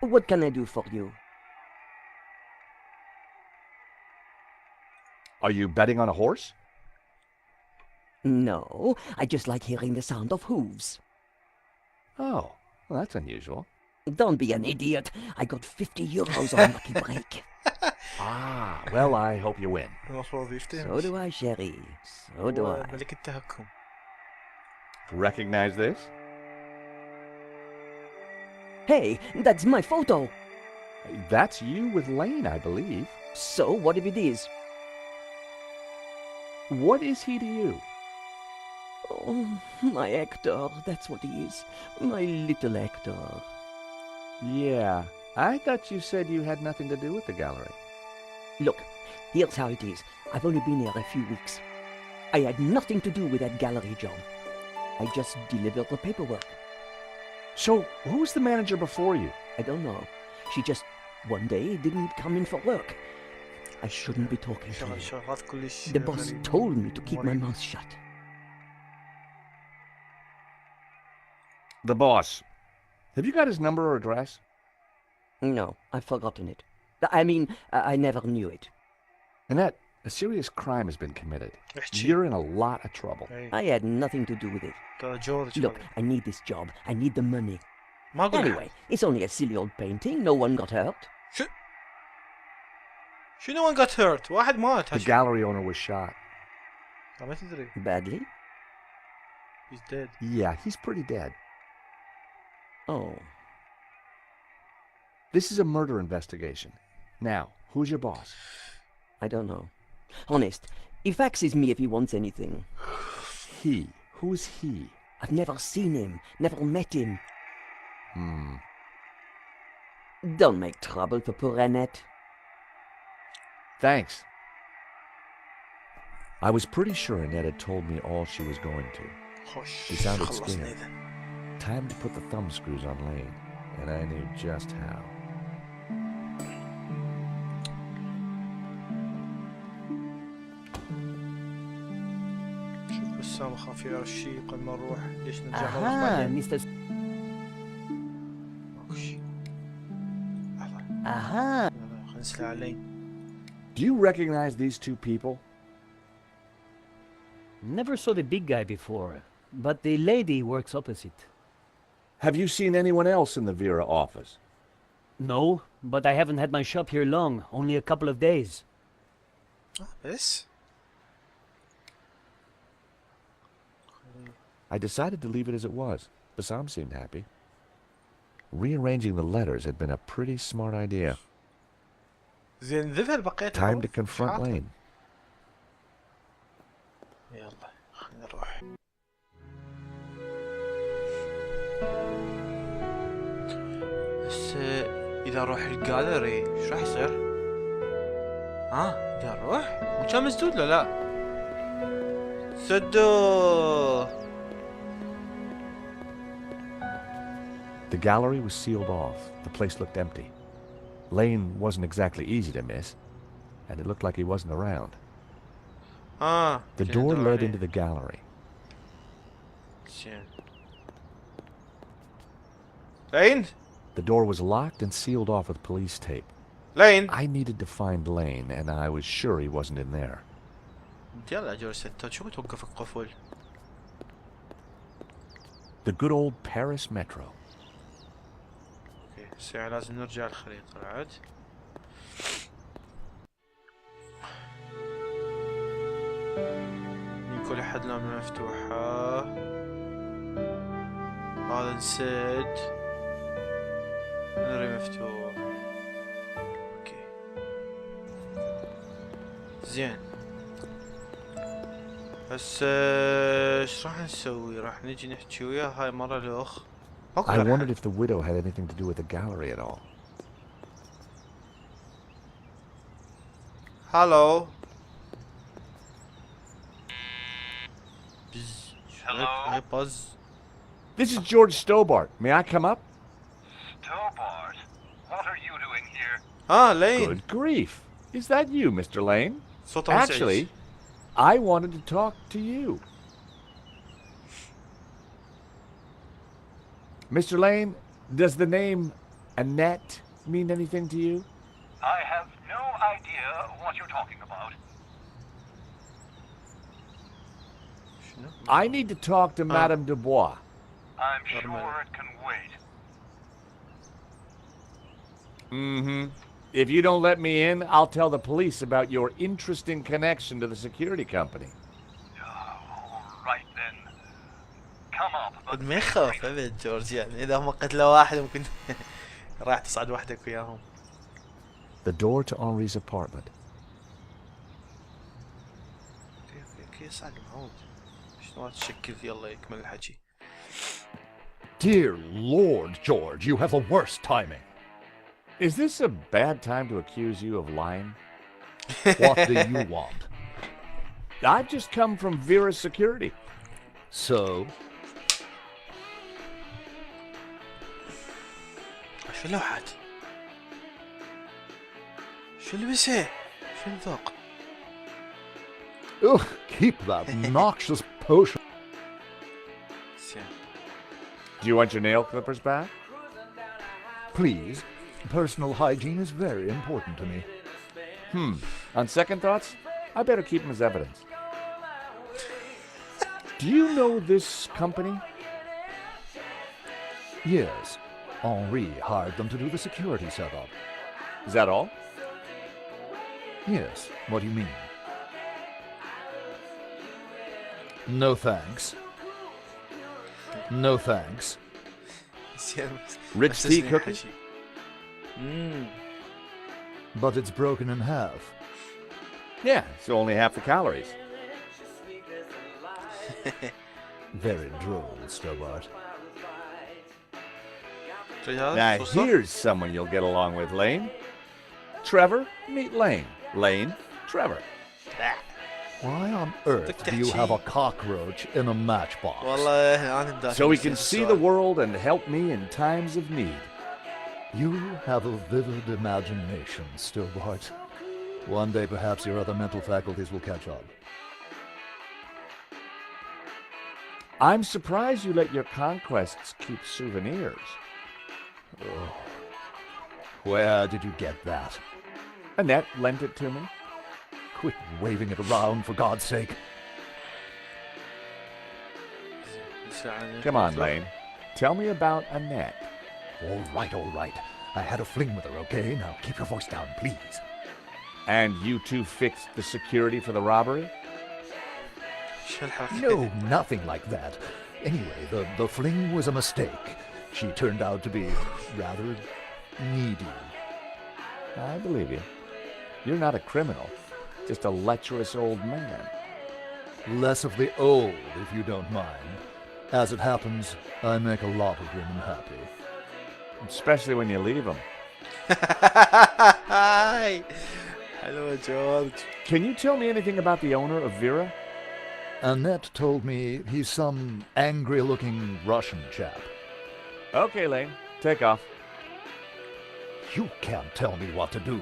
What can I do for you? Are you betting on a horse? No, I just like hearing the sound of hooves. Oh, well, that's unusual. Don't be an idiot. I got 50 euros on lucky break. Ah, well, I hope you win. So do I, Sherry. So do I. ملك التهكم. Recognize this? Hey, that's my photo. That's you with Lane, I believe. So what if it is? What is he to you? Oh, my Hector, that's what he is. My little Hector. Yeah, I thought you said you had nothing to do with the gallery. Look, here's how it is. I've only been here a few weeks. I had nothing to do with that gallery job. I just delivered the paperwork. So, who was the manager before you? I don't know. She just, one day, didn't come in for work. I shouldn't be talking to you. The boss told me to keep my mouth shut. The boss. Have you got his number or address? No, I've forgotten it. I mean, I never knew it. Annette, a serious crime has been committed. You're in a lot of trouble. I had nothing to do with it. Look, I need this job. I need the money. Anyway, it's only a silly old painting. No one got hurt. شنو one got hurt؟ واحد مات. The gallery owner was shot. ما تدري. Badly? He's dead. Yeah, he's pretty dead. Oh. This is a murder investigation. Now, who's your boss? I don't know. Honest, he faxes me if he wants anything. He? Who's he? I've never seen him, never met him. Don't make trouble for poor Annette. Thanks. I was pretty sure Annette had told me all she was going to. She sounded scared. Time to put the thumb screws on Lane, and I knew just how. شوف بسام خافي على الشيء قبل ما نروح. ليش نرجع نروح Aha, بعدين؟ Mr. لحظة. Aha. خلينا نسلع عليه. Do you recognize these two people? Never saw the big guy before, but the lady works opposite. Have you seen anyone else in the Vera office? No, but I haven't had my shop here long, only a couple of days. بس. I decided to leave it as it was. Bassam seemed happy. Rearranging the letters had been a pretty smart idea. زين ذبها البقية. Time to confront Lane. يلا خلينا نروح. بس إذا أروح الجاليري إيش راح يصير؟ إذا أروح مو كان مسدود له لا. سدوا. The gallery was sealed off. The place looked empty. Lane wasn't exactly easy to miss, and it looked like he wasn't around. The door led into the gallery. Lane? The door was locked and sealed off with police tape. Lane? I needed to find Lane, and I was sure he wasn't in there. يلا جلست شو بتوقف القفل؟ The good old Paris Metro. اوكي الساعة لازم نرجع الخريطة بعد. كل حد لامه مفتوحة. هذا انسد. نري مفتوح. اوكي. زين. بس ايش راح نسوي؟ راح نجي نحكي وياه هاي مرة الأخ. I wondered if the widow had anything to do with the gallery at all. Hello. Hello? Buzz. This is George Stobart. May I come up? Stobart? What are you doing here? Lane. Good grief. Is that you, Mr. Lane? صوته مزعج. Actually, I wanted to talk to you. Mr. Lane, does the name Annette mean anything to you? I have no idea what you're talking about. I need to talk to Madame Dubois. I'm sure it can wait. Mm-hmm. If you don't let me in, I'll tell the police about your interesting connection to the security company. All right then. Come up. but ما يخاف ابد جورج، يعني اذا هم قتلوا واحد ممكن راح تصعد وحدك وياهم. The door to Henri's apartment. كيف يصعد معود؟ شلون تشكل يلا يكمل الحكي. Dear Lord, George, you have the worst timing. Is this a bad time to accuse you of lying? What do you want? I've just come from Vera's security. So? شو اللوحات؟ شو لبسه؟ شو الذوق؟ Ugh, keep that noxious potion. Do you want your nail clippers back? Please. Personal hygiene is very important to me. On second thoughts, I better keep them as evidence. Do you know this company? Yes. Henri hired them to do the security setup. Is that all? Yes. What do you mean? No thanks. No thanks. Rich tea cookies? But it's broken in half. Yeah, so only half the calories. Very droll, Stobart. Now here's someone you'll get along with, Lane. Trevor, meet Lane. Lane, Trevor. Why on earth do you have a cockroach in a matchbox? والله أنا بداخل So we can see the world and help me in times of need. You have a vivid imagination, Stobart. One day perhaps your other mental faculties will catch up. I'm surprised you let your conquests keep souvenirs. Oh. Where did you get that? Annette lent it to me. Quit waving it around, for God's sake. Come on, Lane. Tell me about Annette. All right. I had a fling with her, okay? Now keep your voice down, please. And you two fixed the security for the robbery? No, nothing like that. Anyway, the fling was a mistake. She turned out to be rather needy. I believe you. You're not a criminal, just a lecherous old man. Less of the old, if you don't mind. As it happens, I make a lot of women happy. Especially when you leave them. Hello, George. Can you tell me anything about the owner of Vera? Annette told me he's some angry-looking Russian chap. Okay, Lane. Take off. You can't tell me what to do.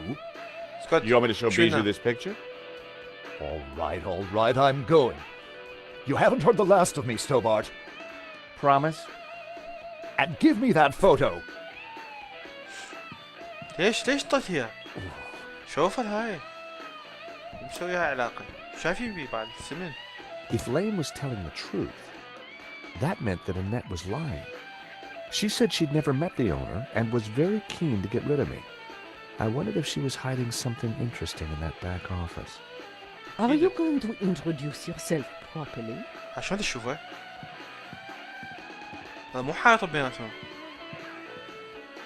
Scott, You want me to show Trina. Bijou this picture? All right, I'm going. You haven't heard the last of me, Stobart. Promise? And give me that photo. ليش طلت شوف هاي مسويها علاقة شايفين بيه بعد سمن. If Lane was telling the truth, that meant that Annette was lying. She said she'd never met the owner and was very keen to get rid of me. I wondered if she was hiding something interesting in that back office. Are you going to introduce yourself properly? عشان تشوفه هذا مو حاطة بيناتهم.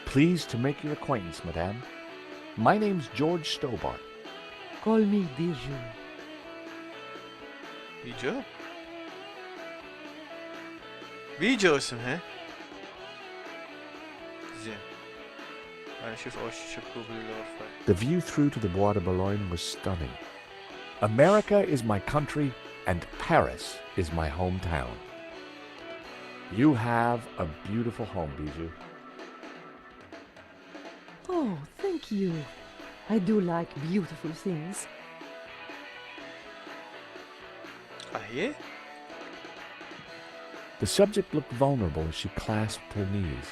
Pleased to make your acquaintance, madame. My name's George Stobart. Call me Bijou. بيجو اسمها. زين أنا أشوف أول شيء شكله بالغرفة. The view through to the Bois de Boulogne was stunning. America is my country and Paris is my hometown. You have a beautiful home, Bijou. Oh, thank you. I do like beautiful things. هي؟ The subject looked vulnerable as she clasped her knees.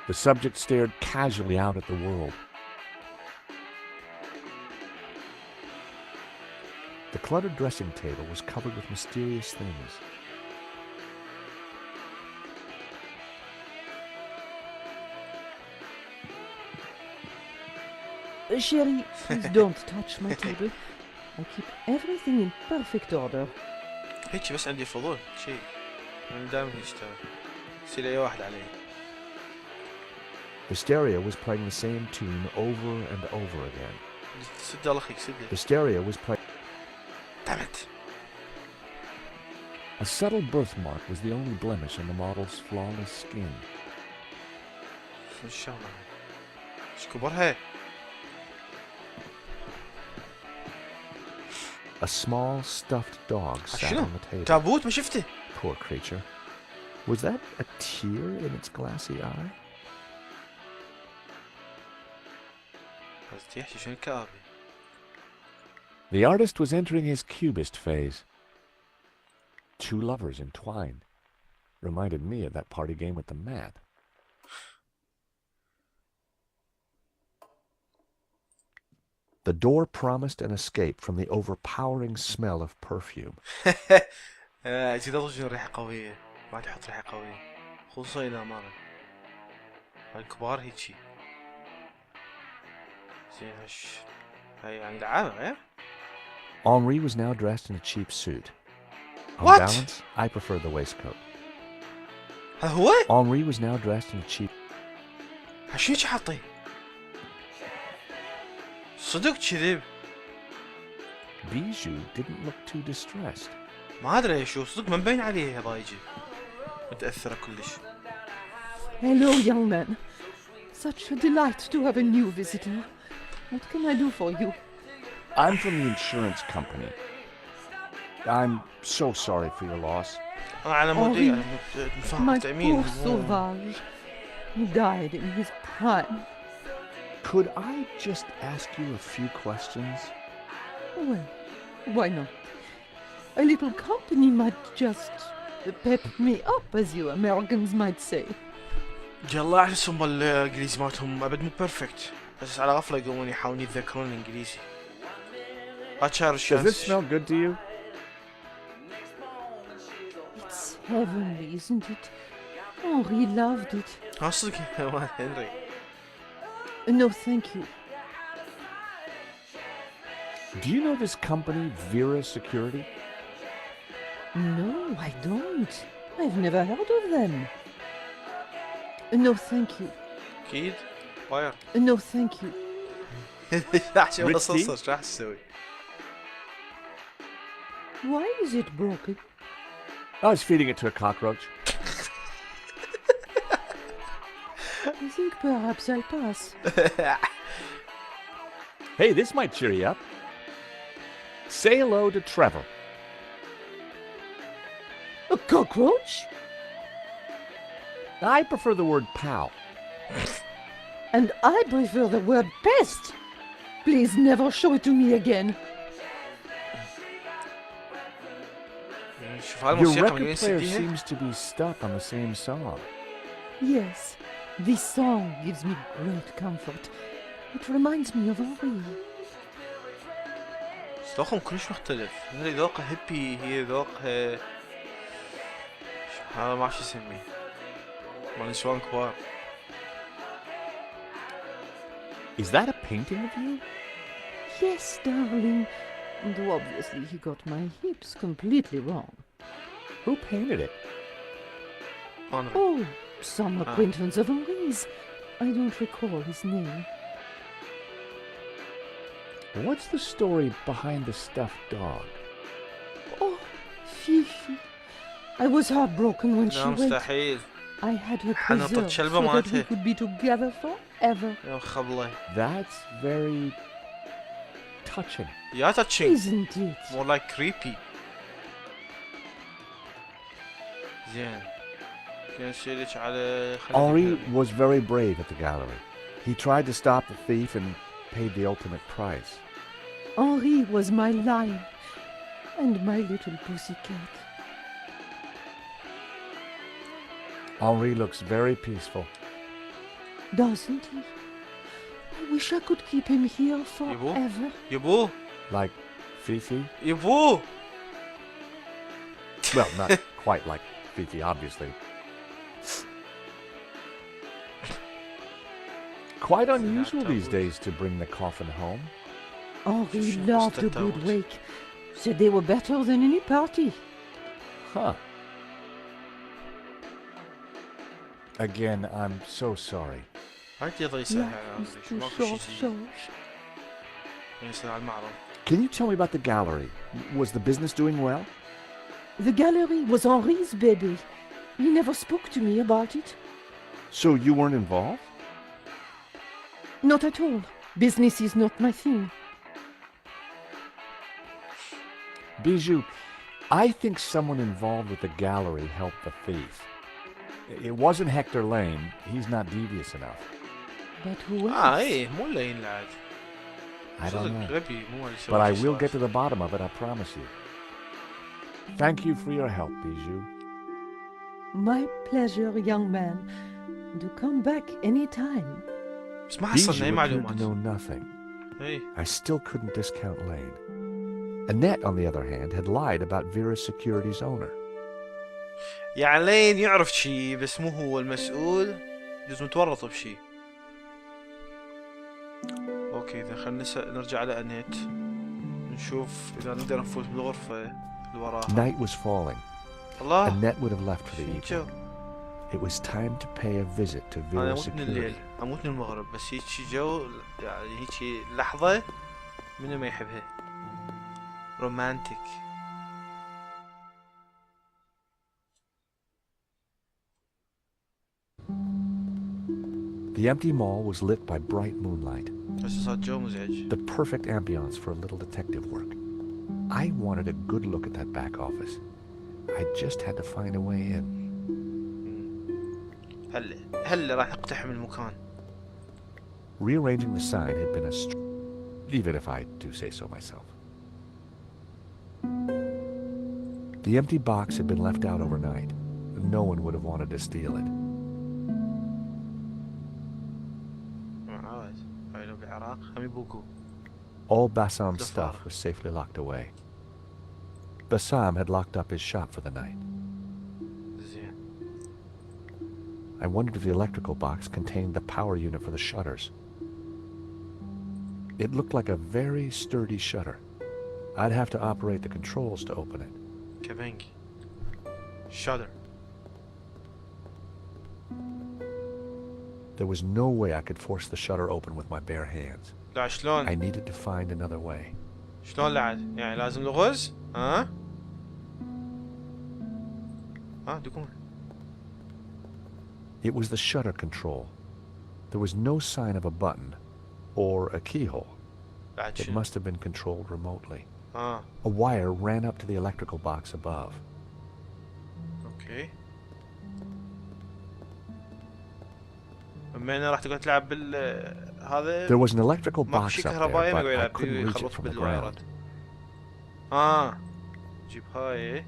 The subject stared casually out at the world. The cluttered dressing table was covered with mysterious things. Sherry, please don't touch my table. I keep everything in perfect order. هيك بس عندي فضول شيء من دائما يشتغل يصير اي واحد عليه. The stereo was playing the same tune over and over again. سد الله اخيك سد. The stereo was playing. Damn it. A subtle birthmark was the only blemish on the model's flawless skin. شو الشغلة؟ ايش كبرها؟ A small stuffed dog sat on the table. تابوت ما شفته. Poor creature. Was that a tear in its glassy eye? The artist was entering his cubist phase. Two lovers entwined. Reminded me of that party game with the mat. The door promised an escape from the overpowering smell of perfume. زيد أضجن ريحة قوية. ما تحط ريحة قوية. خصوصا إذا مرة. الكبار هيجي. زين هش. هاي يعني لعابة إيه؟ Henri was now dressed in a cheap suit. On What? balance, I prefer the waistcoat. هذا هو؟ Henri was now dressed in a cheap. شو هيك حاطي؟ صدق كذب. Bijou didn't look too distressed. ما ادري شو صدق ما مبين عليه ضايجه متاثره كلش. Hello, young man. Such a delight to have a new visitor. What can I do for you? I'm from the insurance company. I'm so sorry for your loss. انا على مودي انا مفهم My تأمين. poor sauvage. He died in his prime. Could I just ask you a few questions? Well, why not? A little company might just pep me up, as you Americans might say. يلا احسهم الانجليزي مالتهم ابد مو بيرفكت بس على غفله يقومون يحاولون يتذكرون الانجليزي. Does this smell good to you? It's heavenly, isn't it? Henri loved it. ها صدق هنري. No, thank you. Do you know this company, Vera Security? No, I don't. I've never heard of them. No, thank you. اكيد باير. No, thank you. راح شو اصصر شو راح تسوي؟ Why is it broken? I was feeding it to a cockroach. I think perhaps I'll pass. Hey, this might cheer you up. Say hello to Trevor. A cockroach? I prefer the word pal. And I prefer the word pest. Please never show it to me again. Your record player seems to be stuck on the same song. Yes, this song gives me great comfort. It reminds me of Henri. ذوقهم كلش مختلف. هذي ذوقها هيبي هي ذوقها هذا ما اعرف شو اسميه. مال نسوان كبار. Is that a painting of you? Yes, darling. Though obviously he got my hips completely wrong. Who painted it? Henri. Oh, some acquaintance of Henri's. I don't recall his name. What's the story behind the stuffed dog? Oh, Fifi. I was heartbroken when she لا went. مستحيل. I had her حنطت preserved شلبة so that we مالتها. could be together forever. يا خبله. That's very touching. يا touching. Isn't it? More like creepy. زين. ينسلك على Henri was very brave at the gallery. He tried to stop the thief and paid the ultimate price. Henri was my lion and my little pussycat. Henri looks very peaceful. Doesn't he? I wish I could keep him here forever. يبوه Like Fifi? يبوه Well, not quite like Fifi, obviously. Quite unusual these days to bring the coffin home. Henri loved a good wake. Said they were better than any party. Huh. Again, I'm so sorry. هاي يضل يسهل Life is too ماكو short, شي George. يسهل على المعرض. Can you tell me about the gallery? Was the business doing well? The gallery was Henri's baby. He never spoke to me about it. So you weren't involved? Not at all. Business is not my thing. Bijou, I think someone involved with the gallery helped the thief. It wasn't Hector Lane. He's not devious enough. But who else? ايه مو لين لعد. I don't know. غبي مو اللي But I will get to the bottom of it, I promise you. Thank you for your help, Bijou. My pleasure, young man. Do come back anytime. بس ما Bijou حصلنا اي appeared to معلومات. know nothing. ايه I still couldn't discount Lane. Annette, on the other hand, had lied about Vera's security's owner. يعني لين يعرف شي بس مو هو المسؤول. يجوز متورط بشي. اوكي اذا خلينا نرجع على انيت. نشوف اذا نقدر نفوت بالغرفة اللي وراها. Night was falling. الله. Annette would have left for the شو؟ evening. It was time to pay a visit to انا Vera's اموت من security. الليل، اموت من المغرب، بس هيك جو يعني هيك لحظة منو ما يحبها. رومانتيك. The empty mall was lit by bright moonlight. بس صار جو مزعج. The perfect ambience for a little detective work. I wanted a good look at that back office. I just had to find a way in. هلا راح نقتحم المكان. Rearranging the sign had been even if I do say so myself. The empty box had been left out overnight. No one would have wanted to steal it. بالعراق هم يبوقوا. All Bassam's stuff was safely locked away. Bassam had locked up his shop for the night. زين. I wondered if the electrical box contained the power unit for the shutters. It looked like a very sturdy shutter. I'd have to operate the controls to open it. كبنج. Shutter. There was no way I could force the shutter open with my bare hands. لا شلون؟ I needed to find another way. شلون لعد؟ يعني لازم لغز؟ ها؟ دقون. It was the shutter control. There was no sign of a button or a keyhole. بعد It شنو؟ must have been controlled remotely. اه A wire ran up to the electrical box above. اوكي. بما انه راح تقعد تلعب بال هذا. There was an electrical ماكو box شي up there, كهربائي ما but I يلعب couldn't reach it يخرط from the بالوايرات. ground. جيب هاي.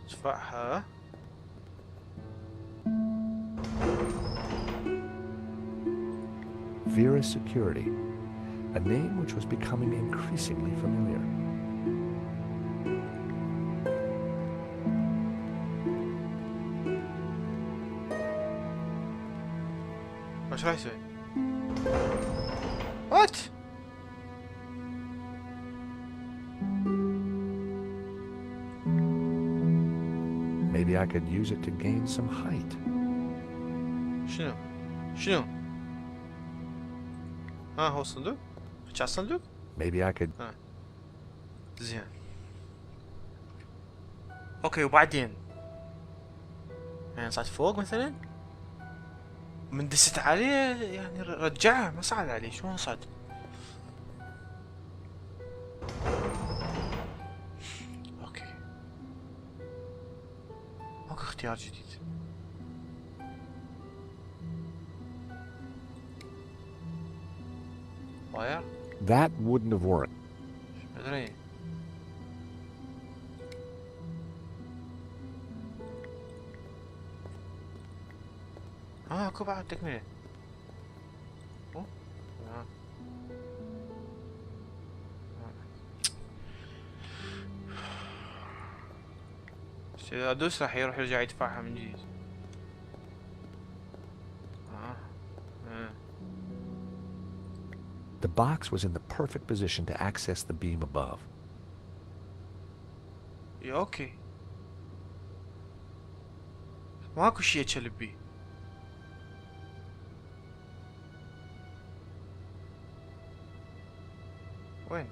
ادفعها. Vera's Security, a name which was becoming increasingly familiar. ايش راح يسوي؟ وات؟ Maybe I could use it to gain some height. شنو؟ شنو؟ هو الصندوق؟ على الصندوق؟ Maybe I could... زين. اوكي وبعدين؟ يعني صعد فوق مثلا؟ من دست عليه يعني رجعه ما صعد عليه شلون صعد؟ اوكي. ماكو اختيار جديد. واير That wouldn't have worked. مدري. اكو بعد تكملة. بس اذا ادوس راح يروح يرجع يدفعها من جديد. The box was in the perfect position to access the beam above. يا اوكي. ماكو شي اتشلب بيه. وين؟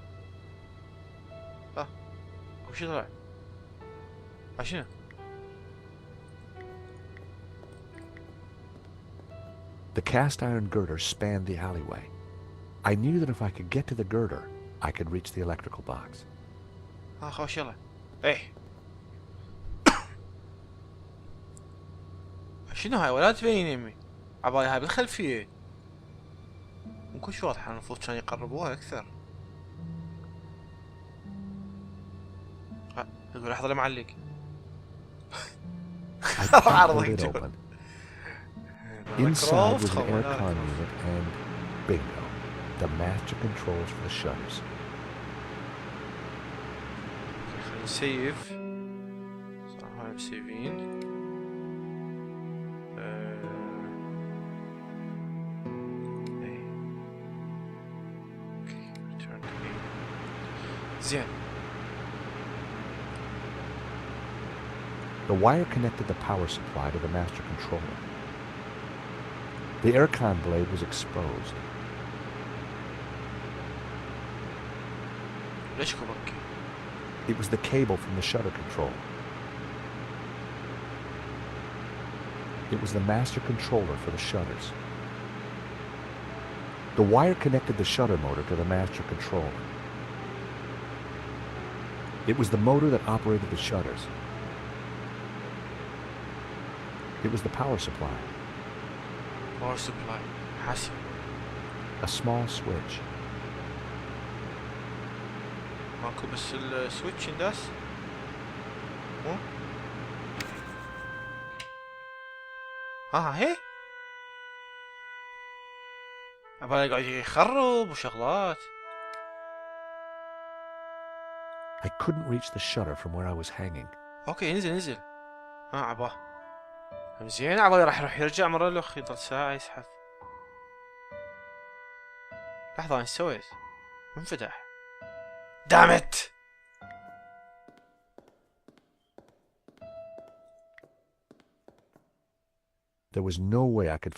اكو شي طلع. شنو؟ The cast iron girder spanned the alleyway. I knew that if I could get to the girder, I could reach the electrical box. خوش يلا. ايه. شنو هاي ولا تبين يمي؟ عبالي هاي بالخلفية. مو شو واضحة المفروض كان يقربوها أكثر. يقول لحظة معلق. I pulled it open. Inside was an aircon unit and bingo, the master controls for the shutters. خلينا نسيف. صراحة هاي مسيفين. زين. The wire connected the power supply to the master controller. The aircon blade was exposed. ليش كبك؟ It was the cable from the shutter control. It was the master controller for the shutters. The wire connected the shutter motor to the master controller. It was the motor that operated the shutters. It was the power supply. Power supply. حاسب. A small switch. ماكو بس السويتش انداس. مو؟ هي؟ عبالي قاعد يخرب وشغلات. I couldn't reach the shutter from where I was hanging. اوكي نزل. عباه. زين عبالي راح يرجع مرة الاخ يضل ساعة يسحب. لحظة ايش سويت؟ انفتح. دامت. There was no way I could.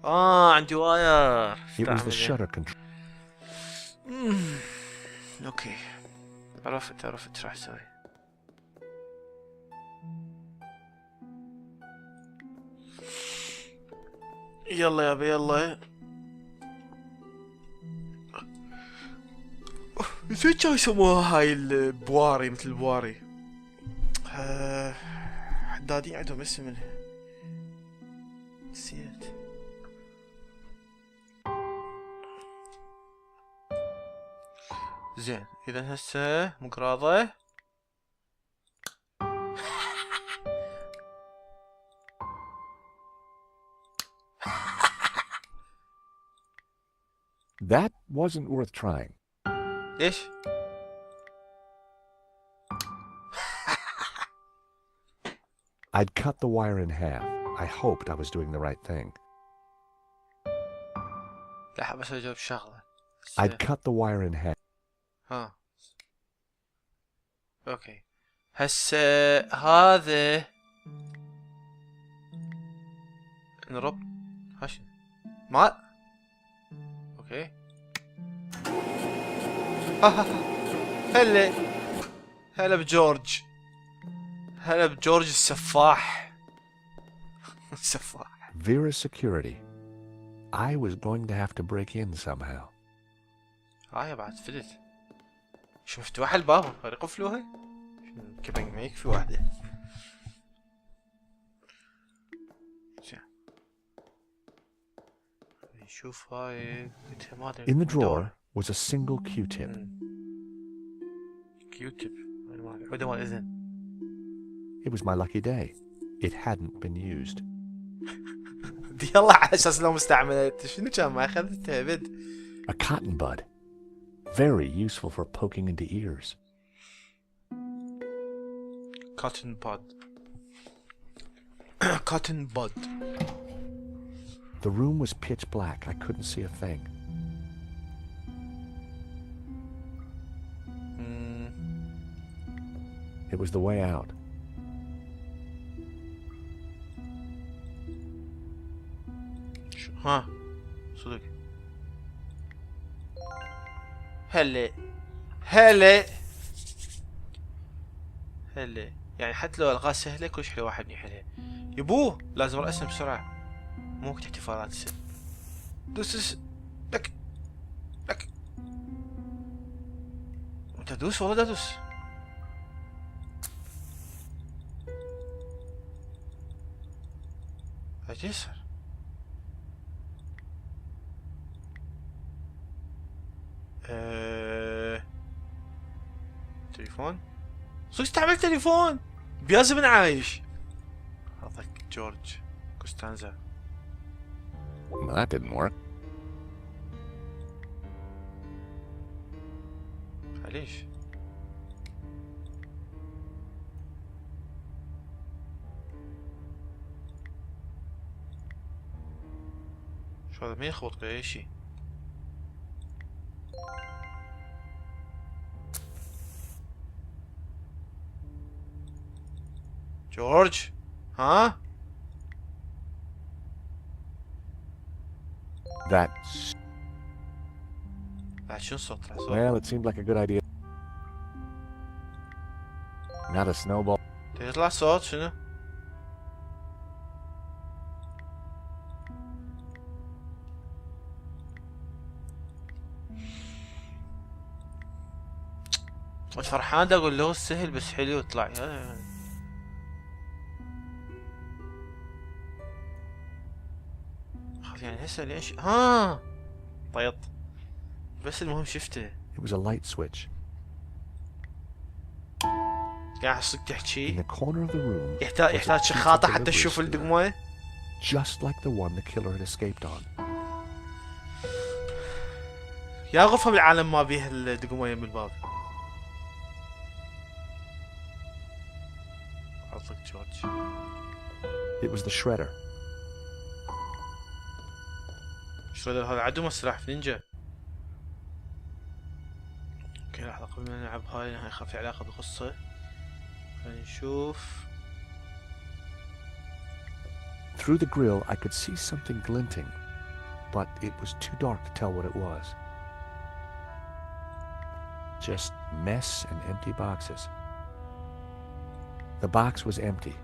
عندي واير. It was the shutter control. اوكي. عرفت شو راح اسوي. يلا يابا يلا. نسيت شو يسموها هاي البواري مثل البواري. حدادين عندهم اسم منها. نسيت. زين اذا هسه مقراضة. That wasn't worth trying. ليش؟ I'd cut the wire in half. I hoped I was doing the right thing. لا بس اجاوب شغلة. I'd cut the wire in half. اوكي. هسه هذا نرب هاشم ما اوكي. هلا بجورج. هلا بجورج السفاح. السفاح. Vera's security. I was going to have to break in somehow. هاي بعد فدت. شو مفتوح الباب يقفلوها؟ كذا ما يكفي واحدة. نشوف هاي In the drawer was a single Q-tip. كيوتب عود مال اذن. It was my lucky day. It hadn't been used. يلا على اساس لو مستعملت شنو كان ما اخذتها بد. A cotton bud. Very useful for poking into ears. Cotton bud. Cotton bud. The room was pitch black. I couldn't see a thing. It was the way out. ها صدق. هلا هلا هلا يعني حتى لو الغاز سهله كلش حلو واحد يحلها. يبوه لازم رأسا بسرعه مو وقت احتفالات السن. دوس لك لك انت دوس والله دوس. ايش يصير؟ تليفون؟ صدق استعمل تليفون؟ بيازم من عايش. هذاك جورج كوستانزا. Well, that didn't work. ليش؟ شو هذا ما يخبط بأي شيء. جورج ها؟ That's... بعد شنو صوت Well, it seemed like a good idea. Not a snowball. يطلع صوت شنو؟ فرحان دا اقول له سهل بس حلو يطلع. خلاص يعني هسه ليش ها طيط بس المهم شفته. It was a light switch. قاعد صدق In تحكي the corner of the room يحتاج شخاطة حتى تشوف الدقمة. just like the one the killer had escaped on. يا غرفة بالعالم ما بيها الدقمة يم الباب. عطلك جورج. It was the shredder. شريدر هذا عدو مسرح في نينجا. اوكي لحظة قبل ما نلعب هاي خاف في علاقة بالقصة. خلينا نشوف. Through the grill I could see something glinting, but it was too dark to tell what it was. Just mess and empty boxes. The box was empty.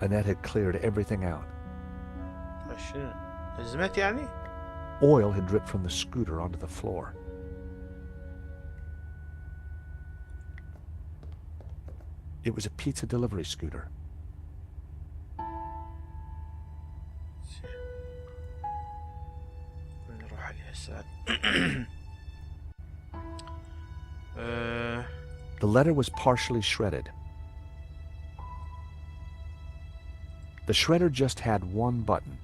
Annette had cleared everything out. شنو؟ أزمت يعني؟ Oil had dripped from the scooter onto the floor. It was a pizza delivery scooter. نروح عليها الساعة. The letter was partially shredded. The shredder just had one button.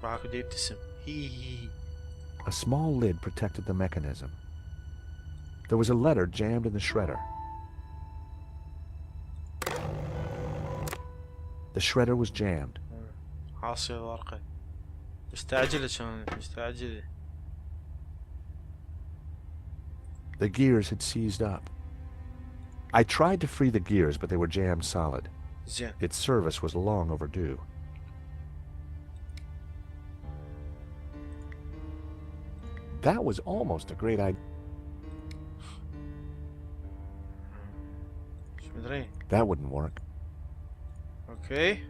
معك بدي يبتسم. A small lid protected the mechanism. There was a letter jammed in the shredder. The shredder was jammed. عاصي الورقة. مستعجلة كانت مستعجلة. The gears had seized up. I tried to free the gears, but they were jammed solid. زين. Its service was long overdue. That was almost a great idea. شو مدري. That wouldn't work. اوكي.